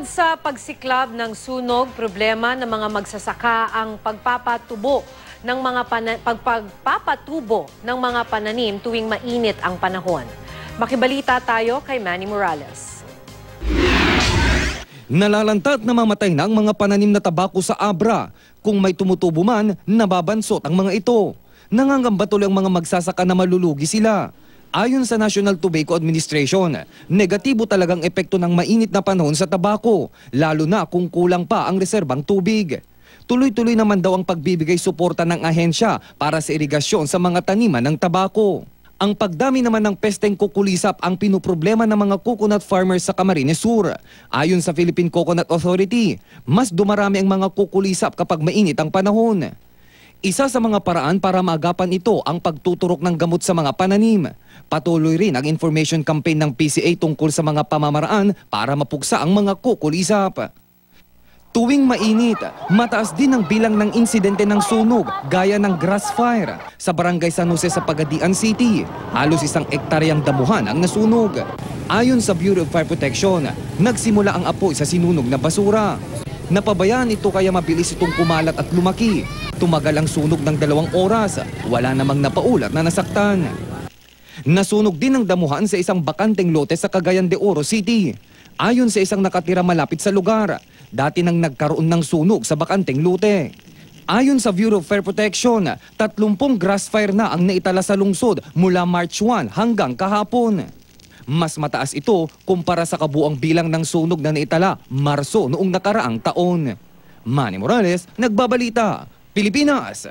Bukod sa pagsiklab ng sunog, problema ng mga magsasaka ang pagpapatubo ng mga pananim tuwing mainit ang panahon. Makibalita tayo kay Manny Morales. Nalalantad na mamatay na ang mga pananim na tabako sa Abra. Kung may tumutubo man, nababansot ang mga ito. Nangangamba tuloy ang mga magsasaka na malulugi sila. Ayon sa National Tobacco Administration, negatibo talagang epekto ng mainit na panahon sa tabako, lalo na kung kulang pa ang reserbang tubig. Tuloy-tuloy naman daw ang pagbibigay suporta ng ahensya para sa irigasyon sa mga taniman ng tabako. Ang pagdami naman ng pesteng kukulisap ang pinuproblema ng mga coconut farmers sa Camarines Sur. Ayon sa Philippine Coconut Authority, mas dumarami ang mga kukulisap kapag mainit ang panahon. Isa sa mga paraan para maagapan ito ang pagtuturok ng gamot sa mga pananim. Patuloy rin ang information campaign ng PCA tungkol sa mga pamamaraan para mapuksa ang mga kukulisap. Tuwing mainit, mataas din ang bilang ng insidente ng sunog gaya ng grass fire sa barangay San Jose sa Pagadian City. Halos 1 hektaryang damuhan ang nasunog. Ayon sa Bureau of Fire Protection, nagsimula ang apoy sa sinunog na basura. Napabayaan ito kaya mabilis itong kumalat at lumaki. Tumagal ang sunog ng 2 oras. Wala namang napaulat na nasaktan. Nasunog din ang damuhan sa isang bakanteng lote sa Cagayan de Oro City. Ayon sa isang nakatira malapit sa lugar, dati nang nagkaroon ng sunog sa bakanteng lote. Ayon sa Bureau of Fire Protection, 30 grass fire na ang naitala sa lungsod mula March 1 hanggang kahapon. Mas mataas ito kumpara sa kabuang bilang ng sunog na naitala Marso noong nakaraang taon. Manny Morales, Nagbabalita, Pilipinas.